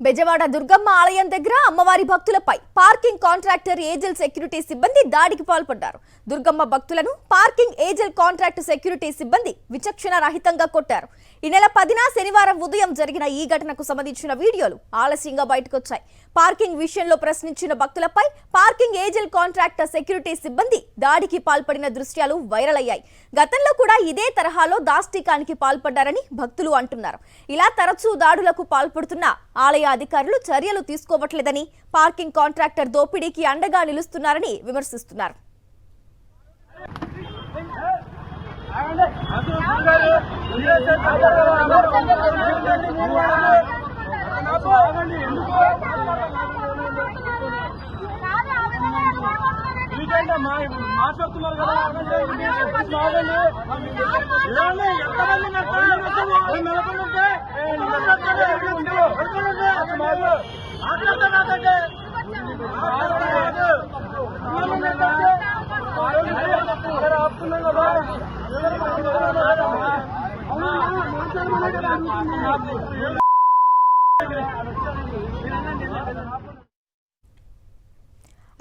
బెజవాడ దుర్గమ్మ ఆలయం దగ్గర అమ్మవారి భక్తులపై పార్కింగ్ కాంట్రాక్టర్ ఏజెల్ సెక్యూరిటీ సిబ్బంది దాడికి పాల్పడ్డారు. దుర్గమ్మ భక్తులను పార్కింగ్ ఏజెల్ కాంట్రాక్ట్ సెక్యూరిటీ సిబ్బంది విచక్షణ రహితంగా కొట్టారు. ఈ నెల 10న శనివారం ఉదయం జరిగిన ఈ ఘటనకు సంబంధించిన వీడియోలు ఆలస్యంగా బయటకొచ్చాయి. పార్కింగ్ విషయంలో ప్రశ్నించిన భక్తులపై పార్కింగ్ ఏజెల్ కాంట్రాక్టర్ సెక్యూరిటీ సిబ్బంది దాడికి పాల్పడిన దృశ్యాలు వైరల్ అయ్యాయి. గతంలో కూడా ఇదే తరహాలో దాష్టికానికి పాల్పడ్డారని భక్తులు అంటున్నారు. ఇలా తరచూ దాడులకు పాల్పడుతున్న ఆలయ అధికారులు చర్యలు తీసుకోవట్లేదని, పార్కింగ్ కాంట్రాక్టర్ దోపిడీకి అండగా నిలుస్తున్నారని విమర్శిస్తున్నారు. మాట్లాడుతున్నారు కదా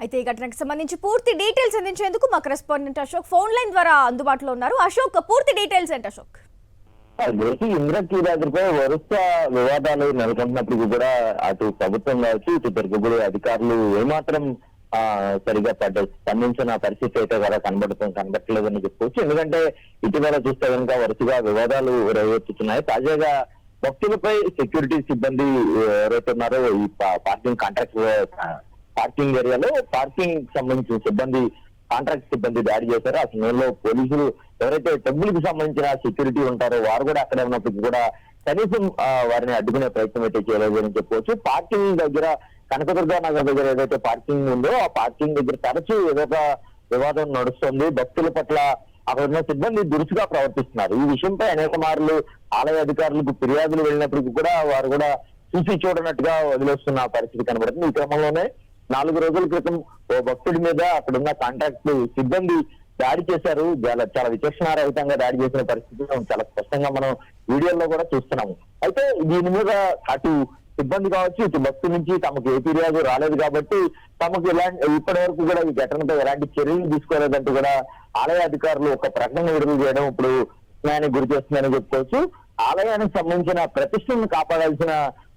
అయితే ఈ ఘటనకు సంబంధించి పూర్తి డీటెయిల్స్ అందించేందుకు మా కరెస్పాండెంట్ అశోక్ ఫోన్ లైన్ ద్వారా అందుబాటులో ఉన్నారు. అశోక్, పూర్తి డీటెయిల్స్ ఏంటి అశోక్? ఇంద్రకీలాద్రిపై వరుస వివాదాలు నెలకొంటున్నప్పటికీ కూడా అటు ప్రభుత్వం కావచ్చు, ఇటు తిరుగుబడి అధికారులు ఏమాత్రం సరిగా స్పందించిన పరిస్థితి అయితే కూడా కనబడట్లేదని చెప్పుకోవచ్చు. ఎందుకంటే ఇటీవల చూస్తే కనుక వరుసగా వివాదాలు రేవెత్తుతున్నాయి. తాజాగా భక్తులపై సెక్యూరిటీ సిబ్బంది ఎవరైతే ఉన్నారో ఈ పార్కింగ్ పార్కింగ్ ఏరియాలో పార్కింగ్ సంబంధించిన సిబ్బంది కాంట్రాక్ట్ సిబ్బంది దాడి చేశారు. ఆ సమయంలో పోలీసులు ఎవరైతే టెంపుల్ కి సంబంధించిన సెక్యూరిటీ ఉంటారో వారు కూడా అక్కడే ఉన్నప్పటికీ కూడా కనీసం వారిని అడ్డుకునే ప్రయత్నం అయితే చేయలేదు అని చెప్పుకోవచ్చు. పార్కింగ్ దగ్గర కనకదుర్గ నగర్ దగ్గర ఏదైతే పార్కింగ్ ఉందో ఆ పార్కింగ్ దగ్గర తరచూ ఏదో ఒక వివాదం నడుస్తుంది. భక్తుల పట్ల అక్కడ ఉన్న సిబ్బంది దురుసుగా ప్రవర్తిస్తున్నారు. ఈ విషయంపై అనేక మార్లు ఆలయ అధికారులకు ఫిర్యాదులు వెళ్ళినప్పటికీ కూడా వారు కూడా చూసి చూడనట్టుగా వదిలేస్తున్న పరిస్థితి కనబడుతుంది. ఈ క్రమంలోనే 4 రోజుల క్రితం ఓ భక్తుడి మీద అక్కడున్న కాంట్రాక్ట్ సిబ్బంది దాడి చేశారు. చాలా విచక్షణారహితంగా దాడి చేసిన పరిస్థితి చాలా స్పష్టంగా మనం వీడియోలో కూడా చూస్తున్నాము. అయితే దీని మీద అటు సిబ్బంది కావచ్చు, ఇటు భక్తు నుంచి తమకు ఏ ఫిర్యాదు రాలేదు కాబట్టి తమకు ఇప్పటి వరకు కూడా ఈ ఘటనపై ఎలాంటి చర్యలు తీసుకోలేదంటూ కూడా ఆలయ అధికారులు ఒక ప్రకటన విడుదల చేయడం ఇప్పుడు విస్మయానికి గురి చేస్తుందని చెప్పుకోవచ్చు. ఆలయానికి సంబంధించిన ప్రతిష్టను కాపాడాల్సిన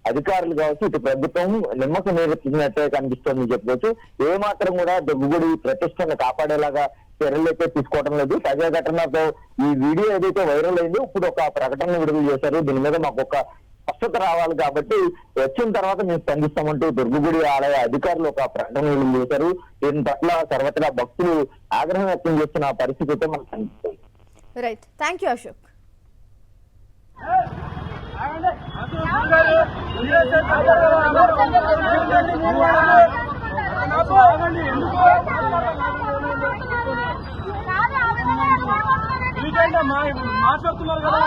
అధికారులు కావచ్చు, ఇటు ప్రభుత్వం నిమ్మకు నీరెత్తినట్టే కనిపిస్తోందని చెప్పుకోవచ్చు. ఏ మాత్రం కూడా దుర్గగుడి ప్రతిష్టను కాపాడేలాగా చర్యలు అయితే తీసుకోవడం లేదు. తాజా ఘటనతో ఈ వీడియో ఏదైతే వైరల్ అయిందో ఇప్పుడు ఒక ప్రకటన విడుదల చేశారు. దీని మీద మాకు ఒక స్పష్టత రావాలి కాబట్టి వచ్చిన తర్వాత మేము స్పందిస్తామంటూ దుర్గగుడి ఆలయ అధికారులు ఒక ప్రకటన విడుదల చేశారు. దీని పట్ల సర్వత్రా భక్తులు ఆగ్రహం వ్యక్తం చేస్తున్న పరిస్థితి అయితే మనకు కనిపిస్తుంది. Right, thank you Ashok. మాట్లాడుతున్నారు కదా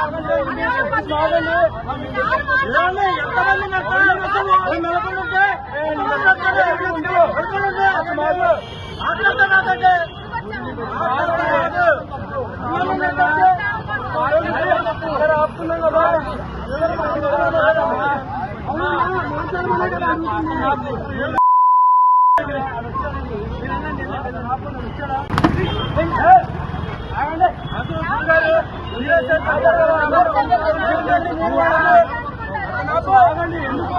ఎందుకు